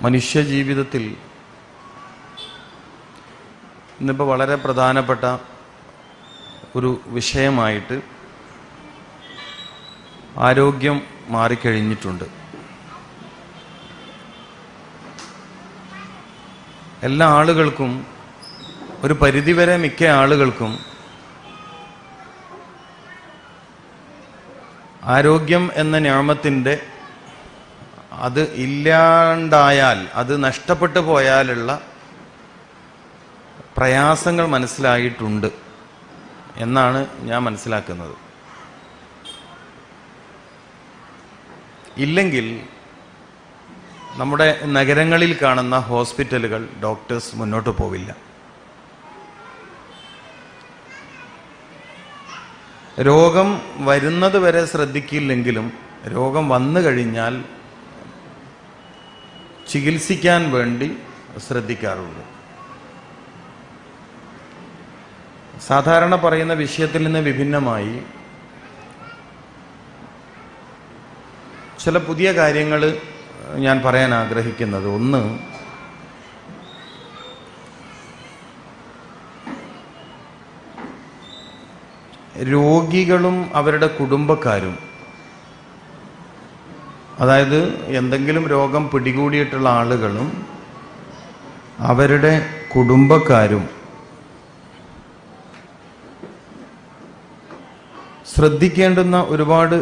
മനുഷ്യജീവിതത്തിൽ ഇന്നിപ്പോൾ വളരെ പ്രധാനപ്പെട്ട ഒരു വിഷയമായിട്ട് ആരോഗ്യം മാറിക്കഴിഞ്ഞിട്ടുണ്ട്. എല്ലാ ആളുകൾക്കും, ഒരു പരിധിവരെ മിക്ക ആളുകൾക്കും ആരോഗ്യം എന്ന നിഅമത്തിൻ്റെ അത് ഇല്ലാണ്ടായാൽ, അത് നഷ്ടപ്പെട്ടു പോയാലുള്ള പ്രയാസങ്ങൾ മനസ്സിലായിട്ടുണ്ട് എന്നാണ് ഞാൻ മനസ്സിലാക്കുന്നത്. ഇല്ലെങ്കിൽ നമ്മുടെ നഗരങ്ങളിൽ കാണുന്ന ഹോസ്പിറ്റലുകൾ, ഡോക്ടേഴ്സ് മുന്നോട്ട് പോവില്ല. രോഗം വരുന്നത് വരെ ശ്രദ്ധിക്കില്ലെങ്കിലും രോഗം വന്നു കഴിഞ്ഞാൽ ചികിത്സിക്കാൻ വേണ്ടി ശ്രദ്ധിക്കാറുണ്ട്. സാധാരണ പറയുന്ന വിഷയത്തിൽ നിന്ന് വിഭിന്നമായി ചില പുതിയ കാര്യങ്ങൾ ഞാൻ പറയാൻ ആഗ്രഹിക്കുന്നത്, ഒന്ന്, രോഗികളും അവരുടെ കുടുംബക്കാരും, അതായത് എന്തെങ്കിലും രോഗം പിടികൂടിയിട്ടുള്ള ആളുകളും അവരുടെ കുടുംബക്കാരും ശ്രദ്ധിക്കേണ്ടുന്ന ഒരുപാട്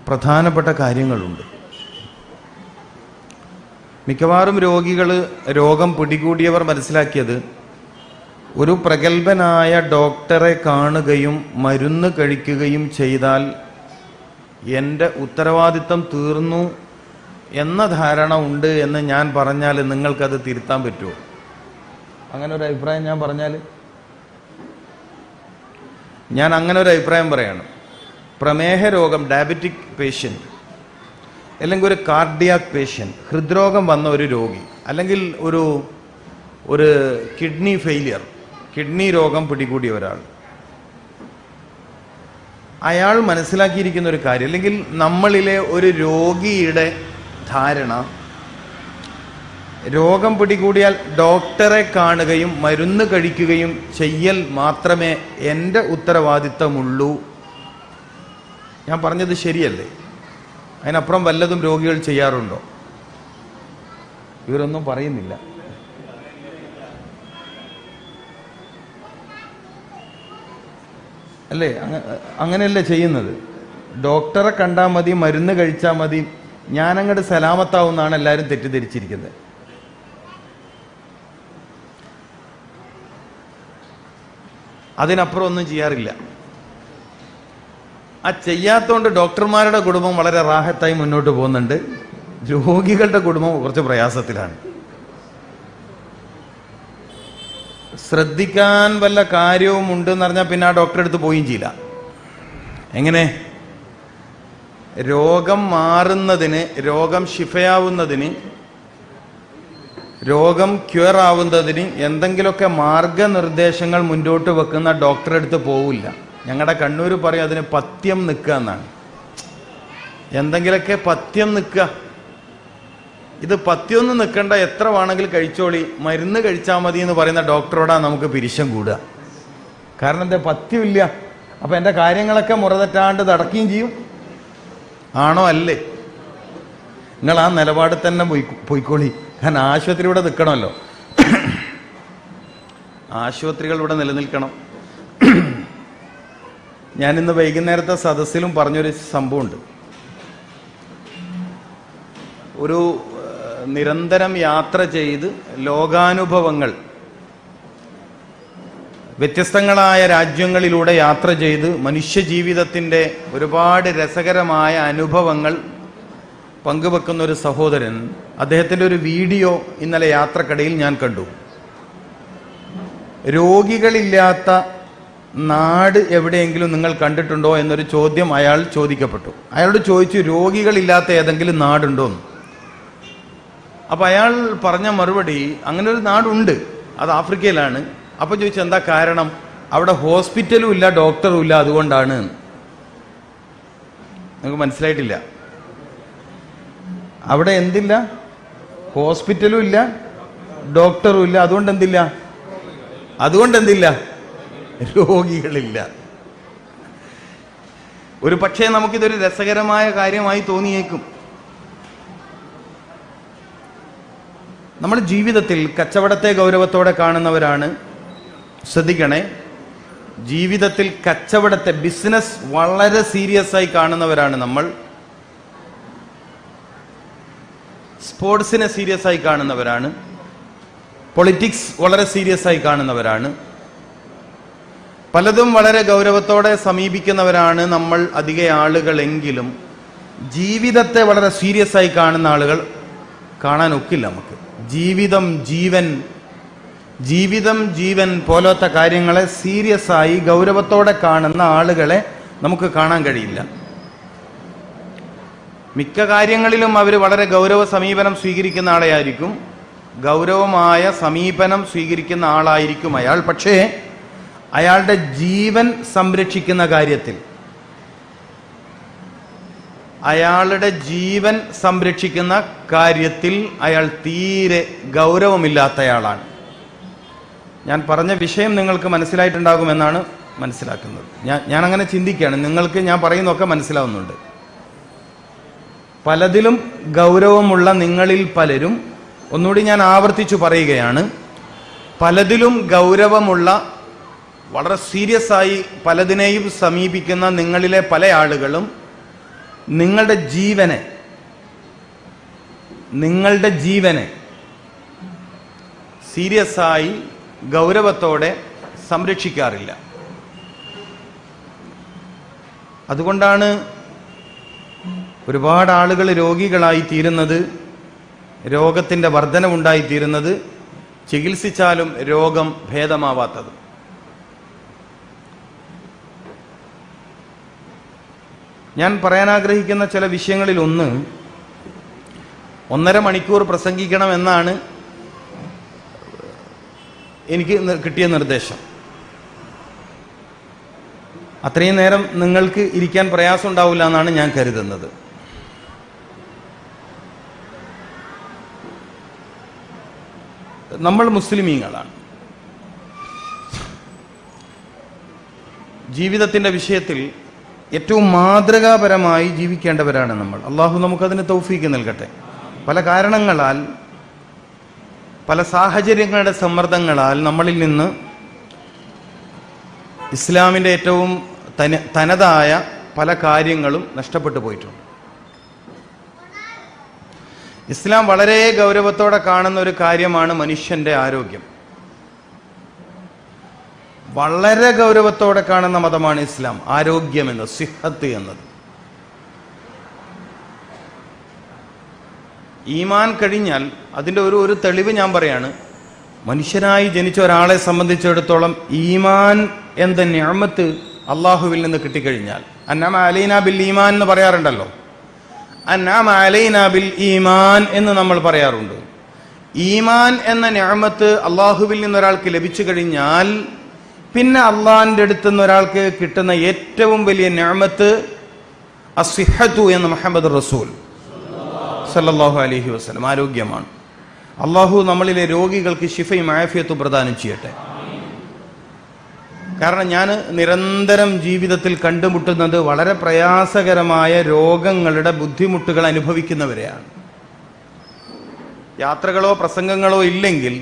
പ്രധാനപ്പെട്ട കാര്യങ്ങളുണ്ട്. മിക്കവാറും രോഗം പിടികൂടിയവർ മനസ്സിലാക്കിയത് ഒരു പ്രഗത്ഭനായ ഡോക്ടറെ കാണുകയും മരുന്ന് കഴിക്കുകയും ചെയ്താൽ എൻ്റെ ഉത്തരവാദിത്തം തീർന്നു എന്ന ധാരണ ഉണ്ട് എന്ന് ഞാൻ പറഞ്ഞാൽ നിങ്ങൾക്കത് തിരുത്താൻ പറ്റുമോ? അങ്ങനെ ഒരു അഭിപ്രായം ഞാൻ പറഞ്ഞാൽ, ഞാൻ അങ്ങനെ ഒരു അഭിപ്രായം പറയാണ്. പ്രമേഹ രോഗം, ഡയബറ്റിക് പേഷ്യൻ്റ്, അല്ലെങ്കിൽ ഒരു കാർഡിയാക് പേഷ്യൻ്റ്, ഹൃദ്രോഗം വന്ന ഒരു രോഗി, അല്ലെങ്കിൽ ഒരു കിഡ്നി ഫെയിലിയർ, കിഡ്നി രോഗം പിടികൂടിയ ഒരാൾ, അയാൾ മനസ്സിലാക്കിയിരിക്കുന്ന ഒരു കാര്യം, അല്ലെങ്കിൽ നമ്മളിലെ ഒരു രോഗിയുടെ ധാരണ, രോഗം പിടികൂടിയാൽ ഡോക്ടറെ കാണുകയും മരുന്ന് കഴിക്കുകയും ചെയ്യൽ മാത്രമേ എൻ്റെ ഉത്തരവാദിത്തമുള്ളൂ. ഞാൻ പറഞ്ഞത് ശരിയല്ലേ? അതിനപ്പുറം വല്ലതും രോഗികൾ ചെയ്യാറുണ്ടോ? ഇവരൊന്നും പറയുന്നില്ല. അല്ലേ? അങ്ങനെയല്ലേ ചെയ്യുന്നത്? ഡോക്ടറെ കണ്ടാൽ മതി, മരുന്ന് കഴിച്ചാൽ മതി, ഞാനങ്ങോട്ട് സലാമത്താവുമെന്നാണ് എല്ലാവരും തെറ്റിദ്ധരിച്ചിരിക്കുന്നത്. അതിനപ്പുറം ഒന്നും ചെയ്യാറില്ല. ആ ചെയ്യാത്തതുകൊണ്ട് ഡോക്ടർമാരുടെ കുടുംബം വളരെ റാഹത്തായി മുന്നോട്ട് പോകുന്നുണ്ട്, രോഗികളുടെ കുടുംബം കുറച്ച് പ്രയാസത്തിലാണ്. ശ്രദ്ധിക്കാൻ വല്ല കാര്യവും ഉണ്ടെന്ന് പറഞ്ഞാൽ പിന്നെ ആ ഡോക്ടറെ അടുത്ത് പോവുകയും ചെയ്യില്ല. എങ്ങനെ? രോഗം മാറുന്നതിന്, രോഗം ശിഫയാവുന്നതിന്, രോഗം ക്യൂർ ആവുന്നതിന് എന്തെങ്കിലുമൊക്കെ മാർഗനിർദ്ദേശങ്ങൾ മുന്നോട്ട് വെക്കുന്ന ഡോക്ടറെ അടുത്ത് പോവില്ല. ഞങ്ങളുടെ കണ്ണൂർ പറയും അതിന് പഥ്യം നിൽക്കുക എന്നാണ്. എന്തെങ്കിലുമൊക്കെ പഥ്യം നിൽക്കുക. ഇത് പഥ്യമൊന്നും നിൽക്കണ്ട, എത്ര വേണമെങ്കിലും കഴിച്ചോളി, മരുന്ന് കഴിച്ചാൽ മതി എന്ന് പറയുന്ന ഡോക്ടറോടാണ് നമുക്ക് പിരിശം കൂടുക. കാരണം എന്താ? പഥ്യമില്ല. അപ്പം എൻ്റെ കാര്യങ്ങളൊക്കെ മുറതെറ്റാണ്ട് നടക്കുകയും ചെയ്യും. ആണോ? അല്ലേ? നിങ്ങൾ ആ നിലപാട് തന്നെ പോയിക്കോളി. കാരണം ആശുപത്രിയുടെ നിൽക്കണമല്ലോ, ആശുപത്രികൾ ഇവിടെ നിലനിൽക്കണം. ഞാനിന്ന് വൈകുന്നേരത്തെ സദസ്സിലും പറഞ്ഞൊരു സംഭവമുണ്ട്. ഒരു നിരന്തരം യാത്ര ചെയ്ത് ലോകാനുഭവങ്ങൾ, വ്യത്യസ്തങ്ങളായ രാജ്യങ്ങളിലൂടെ യാത്ര ചെയ്ത് മനുഷ്യജീവിതത്തിൻ്റെ ഒരുപാട് രസകരമായ അനുഭവങ്ങൾ പങ്കുവെക്കുന്ന ഒരു സഹോദരൻ, അദ്ദേഹത്തിൻ്റെ ഒരു വീഡിയോ ഇന്നലെ യാത്രക്കിടയിൽ ഞാൻ കണ്ടു. രോഗികളില്ലാത്ത നാട് എവിടെയെങ്കിലും നിങ്ങൾ കണ്ടിട്ടുണ്ടോ എന്നൊരു ചോദ്യം അയാൾ ചോദിക്കപ്പെട്ടു. അയാളോട് ചോദിച്ചു, രോഗികളില്ലാത്ത ഏതെങ്കിലും നാടുണ്ടോ എന്ന്. അപ്പം അയാൾ പറഞ്ഞ മറുപടി, അങ്ങനെ ഒരു നാടുണ്ട്, അത് ആഫ്രിക്കയിലാണ്. അപ്പം ചോദിച്ചു, എന്താ കാരണം? അവിടെ ഹോസ്പിറ്റലും ഇല്ല, ഡോക്ടറും ഇല്ല, അതുകൊണ്ടാണ്. നിങ്ങൾക്ക് മനസ്സിലായിട്ടില്ല? അവിടെ എന്തില്ല? ഹോസ്പിറ്റലും ഇല്ല, ഡോക്ടറും ഇല്ല. അതുകൊണ്ട് എന്തില്ല? രോഗികളില്ല. ഒരു പക്ഷേ നമുക്കിതൊരു രസകരമായ കാര്യമായി തോന്നിയേക്കും. നമ്മൾ ജീവിതത്തിൽ കച്ചവടത്തെ ഗൗരവത്തോടെ കാണുന്നവരാണ്. ശ്രദ്ധിക്കണേ, ജീവിതത്തിൽ കച്ചവടത്തെ, ബിസിനസ് വളരെ സീരിയസ് ആയി കാണുന്നവരാണ് നമ്മൾ. സ്പോർട്സിനെ സീരിയസ് ആയി കാണുന്നവരാണ്. പൊളിറ്റിക്സ് വളരെ സീരിയസ് ആയി കാണുന്നവരാണ്. പലതും വളരെ ഗൗരവത്തോടെ സമീപിക്കുന്നവരാണ് നമ്മൾ അധിക ആളുകളെങ്കിലും ജീവിതത്തെ വളരെ സീരിയസ് ആയി കാണുന്ന ആളുകൾ കാണാൻ ഒക്കില്ല നമുക്ക്. ജീവിതം ജീവൻ പോലത്തെ കാര്യങ്ങളെ സീരിയസ് ആയി ഗൗരവത്തോടെ കാണുന്ന ആളുകളെ നമുക്ക് കാണാൻ കഴിയില്ല. മിക്ക കാര്യങ്ങളിലും അവർ വളരെ ഗൗരവ സമീപനം സ്വീകരിക്കുന്ന ആളായിരിക്കും, ഗൗരവമായ സമീപനം സ്വീകരിക്കുന്ന ആളായിരിക്കും അയാൾ. പക്ഷേ അയാളുടെ ജീവൻ സംരക്ഷിക്കുന്ന കാര്യത്തിൽ, അയാൾ തീരെ ഗൗരവമില്ലാത്തയാളാണ്. ഞാൻ പറഞ്ഞ വിഷയം നിങ്ങൾക്ക് മനസ്സിലായിട്ടുണ്ടാകുമെന്നാണ് മനസ്സിലാക്കുന്നത്. ഞാൻ അങ്ങനെ ചിന്തിക്കുകയാണ്. നിങ്ങൾക്ക് ഞാൻ പറയുന്നതൊക്കെ മനസ്സിലാവുന്നുണ്ട്. പലതിലും ഗൗരവമുള്ള നിങ്ങളിൽ പലരും, ഒന്നുകൂടി ഞാൻ ആവർത്തിച്ചു പറയുകയാണ്, പലതിലും ഗൗരവമുള്ള, വളരെ സീരിയസ് ആയി പലതിനെയും സമീപിക്കുന്ന നിങ്ങളിലെ പല ആളുകളും നിങ്ങളുടെ ജീവനെ സീരിയസ് ആയി ഗൗരവത്തോടെ സംരക്ഷിക്കാറില്ല. അതുകൊണ്ടാണ് ഒരുപാട് ആളുകൾ രോഗികളായി തീരുന്നത്, രോഗത്തിൻ്റെ വർധനവുണ്ടായിത്തീരുന്നത്, ചികിത്സിച്ചാലും രോഗം ഭേദമാവാത്തത്. ഞാൻ പറയാൻ ആഗ്രഹിക്കുന്ന ചില വിഷയങ്ങളിൽ ഒന്ന്, 1.5 മണിക്കൂർ പ്രസംഗിക്കണമെന്നാണ് എനിക്ക് കിട്ടിയ നിർദ്ദേശം. അത്രയും നേരം നിങ്ങൾക്ക് ഇരിക്കാൻ പ്രയാസം ഉണ്ടാവില്ല എന്നാണ് ഞാൻ കരുതുന്നത്. നമ്മൾ മുസ്ലിമീങ്ങളാണ്. ജീവിതത്തിൻ്റെ വിഷയത്തിൽ ഏറ്റവും മാതൃകാപരമായി ജീവിക്കേണ്ടവരാണ് നമ്മൾ. അള്ളാഹു നമുക്കതിന് തൗഫീക്ക് നൽകട്ടെ. പല കാരണങ്ങളാൽ, പല സാഹചര്യങ്ങളുടെ സമ്മർദ്ദങ്ങളാൽ നമ്മളിൽ നിന്ന് ഇസ്ലാമിൻ്റെ ഏറ്റവും തനതായ പല കാര്യങ്ങളും നഷ്ടപ്പെട്ടു പോയിട്ടുണ്ട്. ഇസ്ലാം വളരെ ഗൗരവത്തോടെ കാണുന്ന ഒരു കാര്യമാണ് മനുഷ്യന്റെ ആരോഗ്യം. വളരെ ഗൗരവത്തോടെ കാണുന്ന മതമാണ് ഇസ്ലാം. ആരോഗ്യം എന്നത്, സിഹത്ത് എന്നത്. ഈമാൻ കഴിഞ്ഞാൽ അതിൻ്റെ ഒരു തെളിവ് ഞാൻ പറയാണ്. മനുഷ്യനായി ജനിച്ച ഒരാളെ സംബന്ധിച്ചിടത്തോളം ഈമാൻ എന്ന നിഅമത്ത് അള്ളാഹുവിൽ നിന്ന് കിട്ടിക്കഴിഞ്ഞാൽ, അന്നമ അലൈന ബിൽ ഈമാൻ എന്ന് പറയാറുണ്ടല്ലോ, അന്നമ അലൈന ബിൽ ഈമാൻ എന്ന് നമ്മൾ പറയാറുണ്ട്. ഈമാൻ എന്ന നിഅമത്ത് അള്ളാഹുവിൽ നിന്ന് ഒരാൾക്ക് ലഭിച്ചു കഴിഞ്ഞാൽ പിന്നെ അള്ളാഹിന്റെ അടുത്ത് നിന്ന് ഒരാൾക്ക് കിട്ടുന്ന ഏറ്റവും വലിയ നിഅമത്ത് അസ്സിഹത്തു എന്ന് മുഹമ്മദ് റസൂൽ സല്ലല്ലാഹു അലൈഹി വസല്ലം, ആരോഗ്യമാണ്. അള്ളാഹു നമ്മളിലെ രോഗികൾക്ക് ശിഫയും ആഫിയത്തും പ്രദാനം ചെയ്യട്ടെ. കാരണം ഞാൻ നിരന്തരം ജീവിതത്തിൽ കണ്ടുമുട്ടുന്നത് വളരെ പ്രയാസകരമായ രോഗങ്ങളുടെ ബുദ്ധിമുട്ടുകൾ അനുഭവിക്കുന്നവരെയാണ്. യാത്രകളോ പ്രസംഗങ്ങളോ ഇല്ലെങ്കിൽ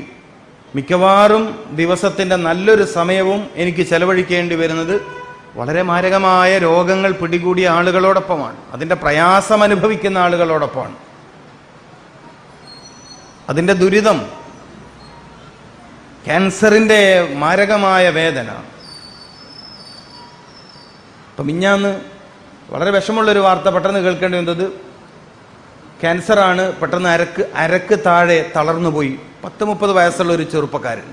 മിക്കവാറും ദിവസത്തിൻ്റെ നല്ലൊരു സമയവും എനിക്ക് ചെലവഴിക്കേണ്ടി വരുന്നത് വളരെ മാരകമായ രോഗങ്ങൾ പിടികൂടിയ ആളുകളോടൊപ്പമാണ്, അതിൻ്റെ പ്രയാസം അനുഭവിക്കുന്ന ആളുകളോടൊപ്പമാണ്. അതിൻ്റെ ദുരിതം, ക്യാൻസറിൻ്റെ മാരകമായ വേദന. ഇപ്പം മിഞ്ഞാന്ന് വളരെ വിഷമുള്ളൊരു വാർത്ത പെട്ടെന്ന് കേൾക്കേണ്ടി വന്നത്, ക്യാൻസറാണ്, പെട്ടെന്ന് അരക്ക് താഴെ തളർന്നുപോയി. 30 വയസ്സുള്ള ഒരു ചെറുപ്പക്കാരൻ.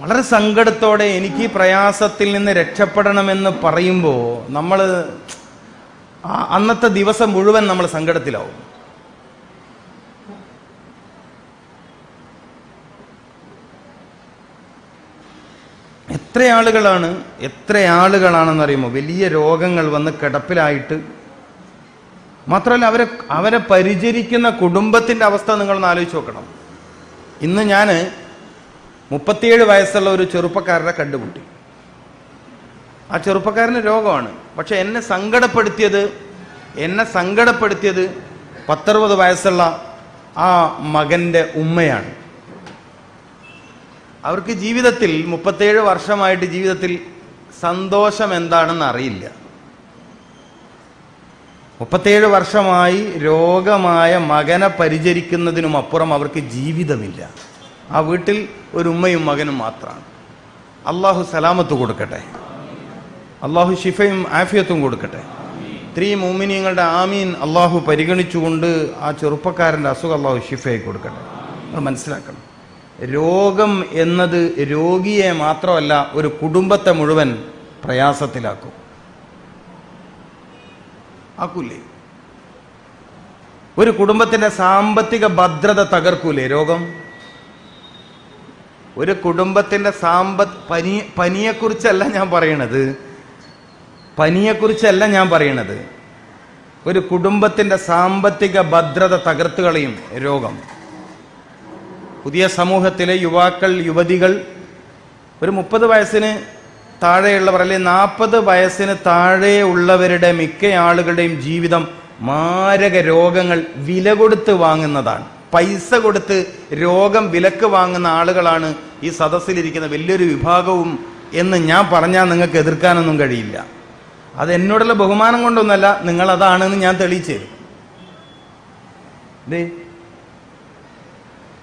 വളരെ സങ്കടത്തോടെ എനിക്ക് ഈ പ്രയാസത്തിൽ നിന്ന് രക്ഷപ്പെടണമെന്ന് പറയുമ്പോൾ നമ്മൾ അന്നത്തെ ദിവസം മുഴുവൻ നമ്മൾ സങ്കടത്തിലാവും. എത്ര ആളുകളാണെന്നറിയുമോ വലിയ രോഗങ്ങൾ വന്ന് കിടപ്പിലായിട്ട് മാത്രമല്ല അവരെ പരിചരിക്കുന്ന കുടുംബത്തിൻ്റെ അവസ്ഥ നിങ്ങളൊന്ന് ആലോചിച്ച് നോക്കണം. ഇന്ന് ഞാൻ 37 വയസ്സുള്ള ഒരു ചെറുപ്പക്കാരനെ കണ്ടുമുട്ടി. ആ ചെറുപ്പക്കാരന് രോഗമാണ്. പക്ഷെ എന്നെ സങ്കടപ്പെടുത്തിയത് 10-60 വയസ്സുള്ള ആ മകൻ്റെ ഉമ്മയാണ്. അവർക്ക് ജീവിതത്തിൽ 37 വർഷമായിട്ട് ജീവിതത്തിൽ സന്തോഷം എന്താണെന്ന് അറിയില്ല. 37 വർഷമായി രോഗമായ മകനെ പരിചരിക്കുന്നതിനും അപ്പുറം അവർക്ക് ജീവിതമില്ല. ആ വീട്ടിൽ ഒരു ഉമ്മയും മകനും മാത്രമാണ്. അള്ളാഹു സലാമത്ത് കൊടുക്കട്ടെ, അള്ളാഹു ശിഫയും ആഫിയത്തും കൊടുക്കട്ടെ. ഇത്രയും മുഅ്മിനീങ്ങളുടെ ആമീൻ അള്ളാഹു പരിഗണിച്ചുകൊണ്ട് ആ ചെറുപ്പക്കാരൻ്റെ അസുഖം അള്ളാഹു ശിഫയായി കൊടുക്കട്ടെ. അത് മനസ്സിലാക്കണം. രോഗം എന്നത് രോഗിയെ മാത്രമല്ല, ഒരു കുടുംബത്തെ മുഴുവൻ പ്രയാസത്തിലാക്കും. ആക്കൂലേ? ഒരു കുടുംബത്തിന്റെ സാമ്പത്തിക ഭദ്രത തകർക്കൂലേ രോഗം? ഒരു കുടുംബത്തിന്റെ പനിയെക്കുറിച്ചല്ല ഞാൻ പറയണത്. ഒരു കുടുംബത്തിന്റെ സാമ്പത്തിക ഭദ്രത തകർത്ത് കളയും രോഗം. പുതിയ സമൂഹത്തിലെ യുവാക്കൾ, യുവതികൾ, ഒരു 30 വയസ്സിന് താഴെയുള്ളവർ അല്ലെങ്കിൽ 40 വയസ്സിന് താഴെ ഉള്ളവരുടെ മിക്ക ആളുകളുടെയും ജീവിതം മാരക രോഗങ്ങൾ വില കൊടുത്ത് വാങ്ങുന്നതാണ്. പൈസ കൊടുത്ത് രോഗം വിലക്ക് വാങ്ങുന്ന ആളുകളാണ് ഈ സദസ്സിലിരിക്കുന്ന വലിയൊരു വിഭാഗവും എന്ന് ഞാൻ പറഞ്ഞാൽ നിങ്ങൾക്ക് എതിർക്കാനൊന്നും കഴിയില്ല. അത് എന്നോടുള്ള ബഹുമാനം കൊണ്ടൊന്നല്ല, നിങ്ങളതാണെന്ന് ഞാൻ തെളിയിച്ചു തരും.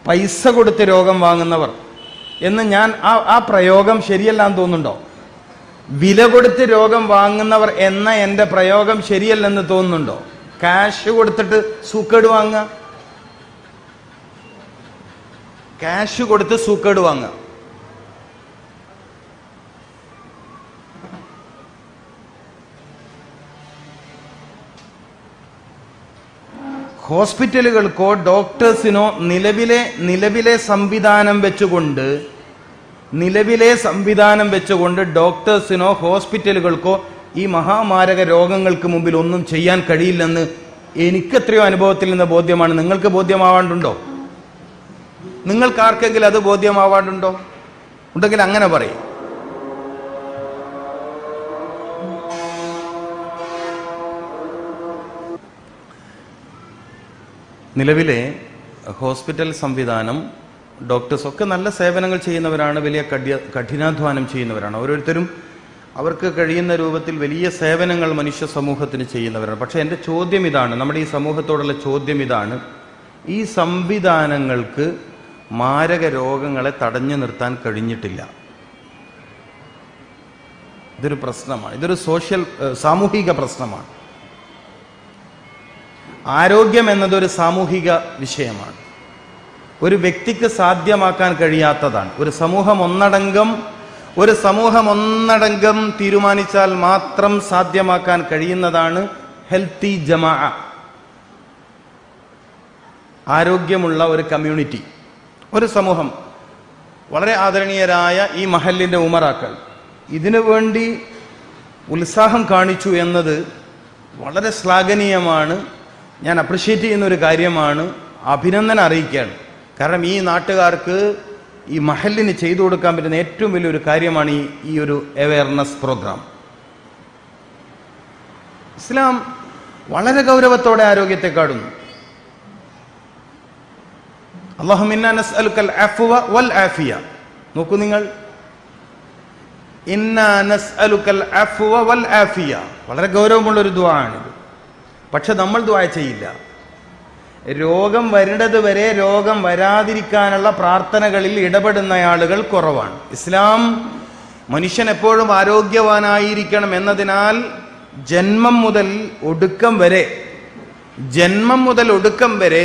പൈസ കൊടുത്ത് രോഗം വാങ്ങുന്നവർ എന്ന് ഞാൻ ആ പ്രയോഗം ശരിയല്ലാന്ന് തോന്നുന്നുണ്ടോ? വില കൊടുത്ത് രോഗം വാങ്ങുന്നവർ എന്ന എൻ്റെ പ്രയോഗം ശരിയല്ലെന്ന് തോന്നുന്നുണ്ടോ? ക്യാഷ് കൊടുത്തിട്ട് സൂക്കേട് വാങ്ങുക, ക്യാഷ് കൊടുത്ത് സൂക്കേട് വാങ്ങുക. ഹോസ്പിറ്റലുകൾക്കോ ഡോക്ടേഴ്സിനോ നിലവിലെ സംവിധാനം വെച്ചുകൊണ്ട് ഡോക്ടേഴ്സിനോ ഹോസ്പിറ്റലുകൾക്കോ ഈ മഹാമാരക രോഗങ്ങൾക്ക് മുമ്പിൽ ഒന്നും ചെയ്യാൻ കഴിയില്ലെന്ന് എനിക്കെത്രയോ അനുഭവത്തിൽ നിന്ന് ബോധ്യമാണ്. നിങ്ങൾക്ക് ബോധ്യമാവാണ്ടുണ്ടോ? നിങ്ങൾക്ക് ആർക്കെങ്കിലും അത് ബോധ്യമാവാണ്ടുണ്ടോ? ഉണ്ടെങ്കിൽ അങ്ങനെ പറയും. നിലവിലെ ഹോസ്പിറ്റൽ സംവിധാനം, ഡോക്ടേഴ്സ് ഒക്കെ നല്ല സേവനങ്ങൾ ചെയ്യുന്നവരാണ്, വലിയ കഠിനാധ്വാനം ചെയ്യുന്നവരാണ്. ഓരോരുത്തരും അവർക്ക് കഴിയുന്ന രൂപത്തിൽ വലിയ സേവനങ്ങൾ മനുഷ്യ സമൂഹത്തിന് ചെയ്യുന്നവരാണ്. പക്ഷെ എൻ്റെ ചോദ്യം ഇതാണ്, നമ്മുടെ ഈ സമൂഹത്തോടുള്ള ചോദ്യം ഇതാണ്: ഈ സംവിധാനങ്ങൾക്ക് മാരക രോഗങ്ങളെ തടഞ്ഞു നിർത്താൻ കഴിഞ്ഞിട്ടില്ല. ഇതൊരു പ്രശ്നമാണ്, ഇതൊരു സാമൂഹിക പ്രശ്നമാണ്. ആരോഗ്യം എന്നതൊരു സാമൂഹിക വിഷയമാണ്. ഒരു വ്യക്തിക്ക് സാധ്യമാക്കാൻ കഴിയാത്തതാണ്. ഒരു സമൂഹം ഒന്നടങ്കം തീരുമാനിച്ചാൽ മാത്രം സാധ്യമാക്കാൻ കഴിയുന്നതാണ് ഹെൽത്തി ജമാഅ, ആരോഗ്യമുള്ള ഒരു കമ്മ്യൂണിറ്റി, ഒരു സമൂഹം. വളരെ ആദരണീയരായ ഈ മഹല്ലിന്റെ ഉമറാക്കൾ ഇതിനു വേണ്ടി ഉത്സാഹം കാണിച്ചു എന്നത് വളരെ ശ്ലാഘനീയമാണ്. ഞാൻ അപ്രിഷ്യേറ്റ് ചെയ്യുന്ന ഒരു കാര്യമാണ്, അഭിനന്ദനം അറിയിക്കുകയാണ്. കാരണം ഈ നാട്ടുകാർക്ക്, ഈ മഹല്ലിന് ചെയ്തു കൊടുക്കാൻ പറ്റുന്ന ഏറ്റവും വലിയൊരു കാര്യമാണ് ഈ ഒരു അവയർനെസ് പ്രോഗ്രാം. ഇസ്ലാം വളരെ ഗൗരവത്തോടെ ആരോഗ്യത്തെ കാണുന്നു. അല്ലാഹുമ്മ ഇന്നാ നസ്അലുക്കൽ അഫ്വ വൽ ആഫിയ. നോക്കൂ നിങ്ങൾ, ഇന്നാ നസ്അലുക്കൽ അഫ്വ വൽ ആഫിയ, വളരെ ഗൗരവമുള്ളൊരു ദുആ ആണിത്. പക്ഷെ നമ്മൾ ദുആ ചെയ്യില്ല. രോഗം വരുന്നത് വരെ രോഗം വരാതിരിക്കാനുള്ള പ്രാർത്ഥനകളിൽ ഇടപെടുന്ന ആളുകൾ കുറവാണ്. ഇസ്ലാം മനുഷ്യൻ എപ്പോഴും ആരോഗ്യവാനായിരിക്കണം എന്നതിനാൽ ജന്മം മുതൽ ഒടുക്കം വരെ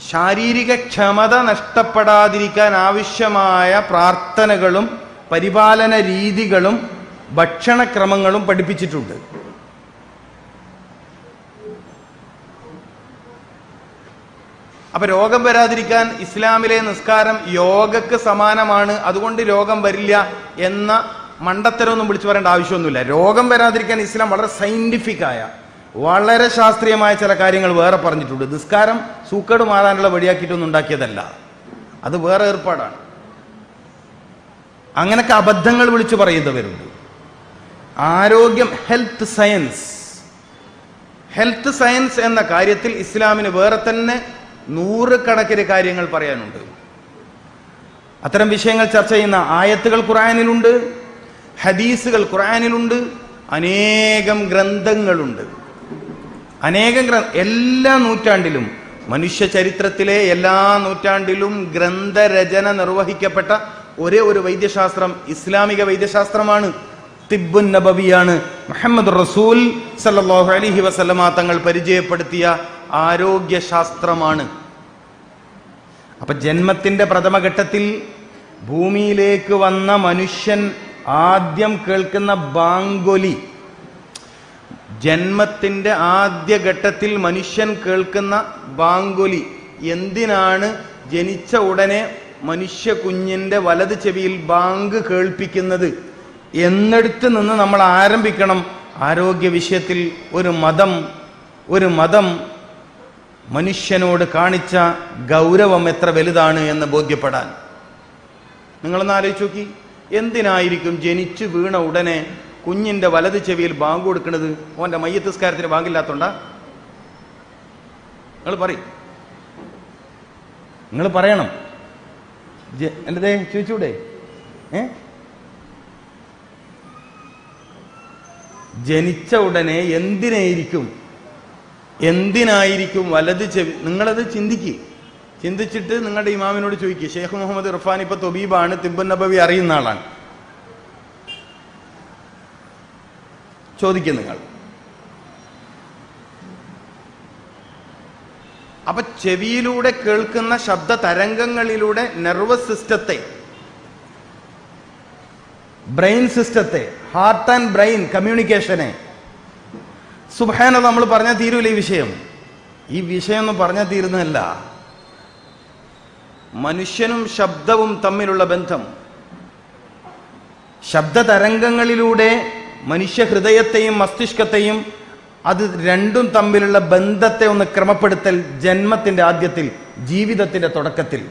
ശാരീരിക ക്ഷമത നഷ്ടപ്പെടാതിരിക്കാൻ ആവശ്യമായ പ്രാർത്ഥനകളും പരിപാലന രീതികളും ഭക്ഷണക്രമങ്ങളും പഠിപ്പിച്ചിട്ടുണ്ട്. അപ്പൊ രോഗം വരാതിരിക്കാൻ ഇസ്ലാമിലെ നിസ്കാരം യോഗക്ക് സമാനമാണ്, അതുകൊണ്ട് രോഗം വരില്ല എന്ന മണ്ടത്തരമൊന്നും വിളിച്ചു പറയേണ്ട ആവശ്യമൊന്നുമില്ല. രോഗം വരാതിരിക്കാൻ ഇസ്ലാം വളരെ സയന്റിഫിക്കായ, വളരെ ശാസ്ത്രീയമായ ചില കാര്യങ്ങൾ വേറെ പറഞ്ഞിട്ടുണ്ട്. നിസ്കാരം സൂക്കേട് മാറാനുള്ള വഴിയാക്കിയിട്ടൊന്നും ഉണ്ടാക്കിയതല്ല, അത് വേറെ ഏർപ്പാടാണ്. അങ്ങനൊക്കെ അബദ്ധങ്ങൾ വിളിച്ചു പറയുന്നവരുണ്ട്. ആരോഗ്യം, ഹെൽത്ത് സയൻസ് എന്ന കാര്യത്തിൽ ഇസ്ലാമിന് വേറെ തന്നെ നൂറുകണക്കിന് കാര്യങ്ങൾ പറയാനുണ്ട്. അത്തരം വിഷയങ്ങൾ ചർച്ച ചെയ്യുന്ന ആയത്തുകൾ ഖുർആനിലുണ്ട്, ഹദീസുകൾ ഖുർആനിലുണ്ട്, അനേകം ഗ്രന്ഥങ്ങളുണ്ട്. എല്ലാ നൂറ്റാണ്ടിലും, മനുഷ്യ ചരിത്രത്തിലെ എല്ലാ നൂറ്റാണ്ടിലും ഗ്രന്ഥരചന നിർവഹിക്കപ്പെട്ട ഒരേ ഒരു വൈദ്യശാസ്ത്രം ഇസ്ലാമിക വൈദ്യശാസ്ത്രമാണ്, തിബ്ബുൻ നബവിയാണ്. മുഹമ്മദ് റസൂൽ സല്ലല്ലാഹു അലൈഹി വസല്ലമ തങ്ങൾ പരിചയപ്പെടുത്തിയ ആരോഗ്യശാസ്ത്രമാണ്. അപ്പൊ ജന്മത്തിന്റെ പ്രഥമഘട്ടത്തിൽ ഭൂമിയിലേക്ക് വന്ന മനുഷ്യൻ ആദ്യം കേൾക്കുന്ന ബാങ്കൊലി, ജന്മത്തിന്റെ ആദ്യഘട്ടത്തിൽ മനുഷ്യൻ കേൾക്കുന്ന ബാങ്കൊലി എന്തിനാണ് ജനിച്ച ഉടനെ മനുഷ്യ കുഞ്ഞിന്റെ വലത് ചെവിയിൽ ബാങ്ക് കേൾപ്പിക്കുന്നത് എന്നിടത്ത് നിന്ന് നമ്മൾ ആരംഭിക്കണം ആരോഗ്യ വിഷയത്തിൽ ഒരു മതം മനുഷ്യനോട് കാണിച്ച ഗൗരവം എത്ര വലുതാണ് എന്ന് ബോധ്യപ്പെടാൻ. നിങ്ങളൊന്ന് ആലോചിച്ച് നോക്കി, എന്തിനായിരിക്കും ജനിച്ചു വീണ ഉടനെ കുഞ്ഞിന്റെ വലത് ചെവിയിൽ ബാങ്ക് കൊടുക്കുന്നത്? ഓന്റെ മയ്യത്ത് നിസ്കാരത്തിന് ബാങ്കില്ലാത്തോണ്ടാ? നിങ്ങൾ പറയണം. എന്തേ ചോദിച്ചൂടെ? ജനിച്ച ഉടനെ എന്തിനായിരിക്കും വലത് ചെവി? നിങ്ങളത് ചിന്തിച്ചിട്ട് നിങ്ങളുടെ ഇമാമിനോട് ചോദിക്കുക. ഷെയ്ഖ് മുഹമ്മദ് ഇർഫാൻ ഇപ്പൊ തൊബീബാണ്, തിബ്ബുൻ നബവി അറിയുന്ന ആളാണ്. ചോദിക്കും നിങ്ങൾ. അപ്പൊ ചെവിയിലൂടെ കേൾക്കുന്ന ശബ്ദ തരംഗങ്ങളിലൂടെ നെർവസ് സിസ്റ്റത്തെ, ബ്രെയിൻ സിസ്റ്റത്തെ, ഹാർട്ട് ആൻഡ് ബ്രെയിൻ കമ്മ്യൂണിക്കേഷനെ, സുബ്ഹാനല്ലാഹ്, നമ്മൾ പറഞ്ഞാൽ തീരൂല ഈ വിഷയം ഒന്നും പറഞ്ഞാൽ തീരുന്നതല്ല. മനുഷ്യനും ശബ്ദവും തമ്മിലുള്ള ബന്ധം, ശബ്ദ തരംഗങ്ങളിലൂടെ മനുഷ്യ ഹൃദയത്തെയും മസ്തിഷ്കത്തെയും, അത് രണ്ടും തമ്മിലുള്ള ബന്ധത്തെ ഒന്ന് ക്രമപ്പെടുത്തൽ ജന്മത്തിന്റെ ആദ്യത്തിൽ, ജീവിതത്തിന്റെ തുടക്കത്തിൽ.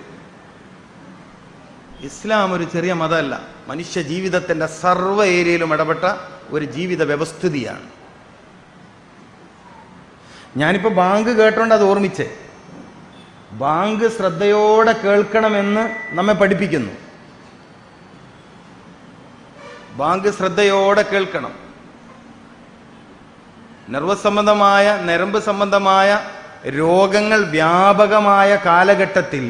ഇസ്ലാം ഒരു ചെറിയ മതമല്ല, മനുഷ്യ ജീവിതത്തിന്റെ സർവ്വ ഏരിയയിലും ഇടപെട്ട ഒരു ജീവിത വ്യവസ്ഥിതിയാണ്. ഞാനിപ്പോ ബാങ്ക് കേട്ടോണ്ട് അത് ഓർമ്മിച്ചേ. ബാങ്ക് ശ്രദ്ധയോടെ കേൾക്കണമെന്ന് നമ്മെ പഠിപ്പിക്കുന്നു. ബാങ്ക് ശ്രദ്ധയോടെ കേൾക്കണം. നരമ്പ് സംബന്ധമായ രോഗങ്ങൾ വ്യാപകമായ കാലഘട്ടത്തിൽ,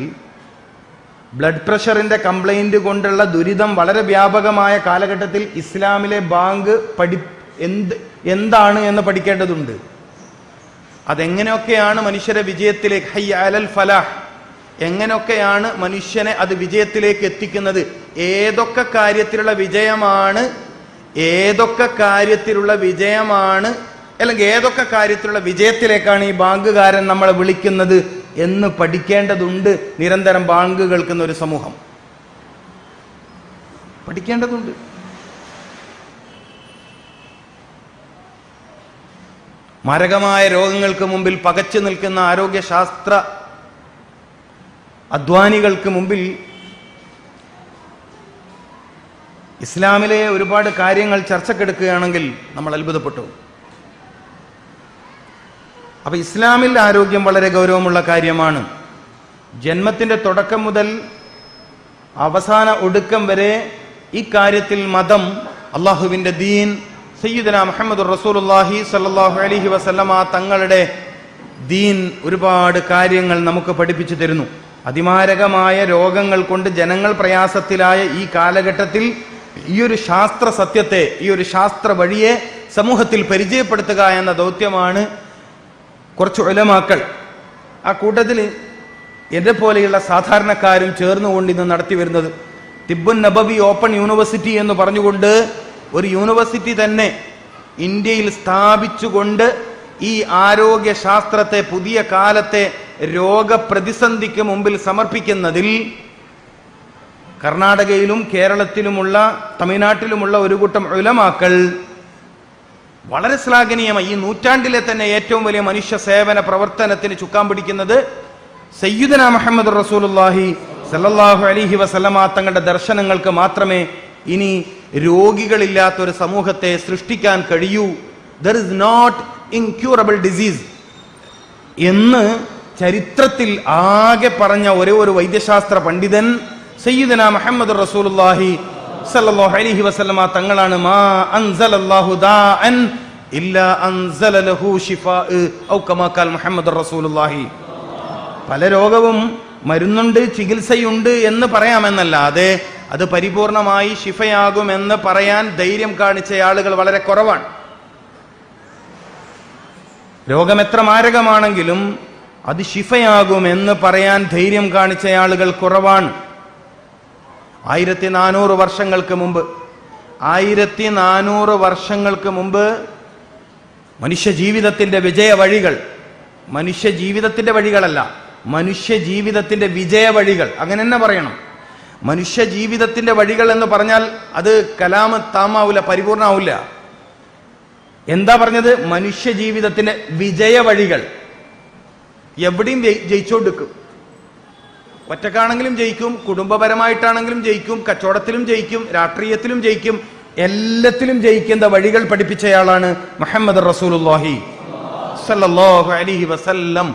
ബ്ലഡ് പ്രഷറിന്റെ കംപ്ലൈന്റ് കൊണ്ടുള്ള ദുരിതം വളരെ വ്യാപകമായ കാലഘട്ടത്തിൽ ഇസ്ലാമിലെ ബാങ്ക് എന്താണ് എന്ന് പഠിക്കേണ്ടതുണ്ട്. അതെങ്ങനെയൊക്കെയാണ് മനുഷ്യരെ വിജയത്തിലേക്ക്, ഹയ്യ അലൽ ഫലാഹ്, എങ്ങനെയൊക്കെയാണ് മനുഷ്യനെ അത് വിജയത്തിലേക്ക് എത്തിക്കുന്നത്, ഏതൊക്കെ കാര്യത്തിലുള്ള വിജയമാണ് അല്ലെങ്കിൽ ഏതൊക്കെ കാര്യത്തിലുള്ള വിജയത്തിലേക്കാണ് ഈ ബാങ്കുകാരൻ നമ്മളെ വിളിക്കുന്നത് എന്ന് പഠിക്കേണ്ടതുണ്ട്. നിരന്തരം ബാങ്ക് കേൾക്കുന്ന ഒരു സമൂഹം പഠിക്കേണ്ടതുണ്ട്. മാരകമായ രോഗങ്ങൾക്ക് മുമ്പിൽ പകച്ചു നിൽക്കുന്ന ആരോഗ്യശാസ്ത്ര അധ്വാനികൾക്ക് മുമ്പിൽ ഇസ്ലാമിലെ ഒരുപാട് കാര്യങ്ങൾ ചർച്ചക്കെടുക്കുകയാണെങ്കിൽ നമ്മൾ അത്ഭുതപ്പെട്ടു. അപ്പൊ ഇസ്ലാമിൽ ആരോഗ്യം വളരെ ഗൗരവമുള്ള കാര്യമാണ്. ജന്മത്തിന്റെ തുടക്കം മുതൽ അവസാന ഒടുക്കം വരെ ഈ കാര്യത്തിൽ മതം, അള്ളാഹുവിന്റെ ദീൻ, സയ്യിദുനാ മുഹമ്മദ് റസൂലുള്ളാഹി സ്വല്ലല്ലാഹു അലൈഹി വസല്ലമ തങ്ങളുടെ ദീൻ ഒരുപാട് കാര്യങ്ങൾ നമുക്ക് പഠിപ്പിച്ചു തരുന്നു. അതിമാരകമായ രോഗങ്ങൾ കൊണ്ട് ജനങ്ങൾ പ്രയാസത്തിലായ ഈ കാലഘട്ടത്തിൽ ഈ ഒരു ശാസ്ത്ര സത്യത്തെ, ഈ ഒരു ശാസ്ത്ര വഴിയെ സമൂഹത്തിൽ പരിചയപ്പെടുത്തുക എന്ന ദൗത്യമാണ് കുറച്ച് ഉലമാക്കൾ, ആ കൂട്ടത്തിൽ എന്നെ പോലെയുള്ള സാധാരണക്കാരും ചേർന്നുകൊണ്ട് ഇന്ന് നടത്തി വരുന്നത്. തിബ്ബുൻ നബവി ഓപ്പൺ യൂണിവേഴ്സിറ്റി എന്ന് പറഞ്ഞുകൊണ്ട് ഒരു യൂണിവേഴ്സിറ്റി തന്നെ ഇന്ത്യയിൽ സ്ഥാപിച്ചുകൊണ്ട് ഈ ആരോഗ്യശാസ്ത്രത്തെ പുതിയ കാലത്തെ രോഗപ്രതിസന്ധിക്ക് മുമ്പിൽ സമർപ്പിക്കുന്നതിൽ കർണാടകയിലും കേരളത്തിലുമുള്ള തമിഴ്നാട്ടിലുമുള്ള ഒരു കൂട്ടം ഉലമാക്കൾ വളരെ ശ്ലാഘനീയമായി ഈ നൂറ്റാണ്ടിലെ തന്നെ ഏറ്റവും വലിയ മനുഷ്യ സേവന പ്രവർത്തനത്തിന് ചുക്കാൻ പിടിക്കുന്നത് സയ്യിദുനാ മുഹമ്മദ് റസൂലുള്ളാഹി സല്ലല്ലാഹു അലൈഹി വസല്ലമ തങ്ങളുടെ ദർശനങ്ങൾക്ക് മാത്രമേ ഇനി രോഗികളില്ലാത്ത ഒരു സമൂഹത്തെ സൃഷ്ടിക്കാൻ കഴിയൂ. There is not incurable disease എന്ന് ചരിത്രത്തിൽ ആകെ പറഞ്ഞ ഒരേ ഒരു വൈദ്യശാസ്ത്ര പണ്ഡിതൻ സയ്യിദുനാ മുഹമ്മദ് റസൂലുള്ളാഹി സല്ലല്ലാഹു അലൈഹി വസല്ലമ തങ്ങളാണ്. മാ അൻസലല്ലാഹു ദാഅൻ ഇല്ലാ അൻസല ലഹു ശിഫാഅ ഔ കമാ ഖാൽ മുഹമ്മദ് റസൂലുള്ളാഹി. പല രോഗവും മരുന്നുണ്ട്, ചികിത്സയുണ്ട് എന്ന് പറയാമെന്നല്ലാതെ അത് പരിപൂർണമായി ശിഫയാകുമെന്ന് പറയാൻ ധൈര്യം കാണിച്ച ആളുകൾ വളരെ കുറവാണ്. രോഗം എത്ര മാരകമാണെങ്കിലും അത് ശിഫയാകുമെന്ന് പറയാൻ ധൈര്യം കാണിച്ച ആളുകൾ കുറവാണ്. 1400 വർഷങ്ങൾക്ക് മുമ്പ് 1400 വർഷങ്ങൾക്ക് മുമ്പ് മനുഷ്യ ജീവിതത്തിന്റെ വിജയ വഴികൾ, മനുഷ്യ ജീവിതത്തിന്റെ വഴികളല്ല, മനുഷ്യ ജീവിതത്തിന്റെ വിജയ വഴികൾ, അങ്ങനെ തന്നെ പറയണം. മനുഷ്യ ജീവിതത്തിന്റെ വഴികൾ എന്ന് പറഞ്ഞാൽ അത് കലാമ് താമാവില്ല, പരിപൂർണാവില്ല. എന്താ പറഞ്ഞത്? മനുഷ്യ ജീവിതത്തിന്റെ വിജയ വഴികൾ. എവിടെയും ജയിച്ചോണ്ടിരിക്കും. ഒറ്റക്കാണെങ്കിലും ജയിക്കും, കുടുംബപരമായിട്ടാണെങ്കിലും ജയിക്കും, കച്ചവടത്തിലും ജയിക്കും, രാഷ്ട്രീയത്തിലും ജയിക്കും, എല്ലാത്തിലും ജയിക്കുന്ന വഴികൾ പഠിപ്പിച്ചയാളാണ് മുഹമ്മദ് റസൂലുള്ളാഹി സല്ലല്ലാഹു അലൈഹി വസല്ലം.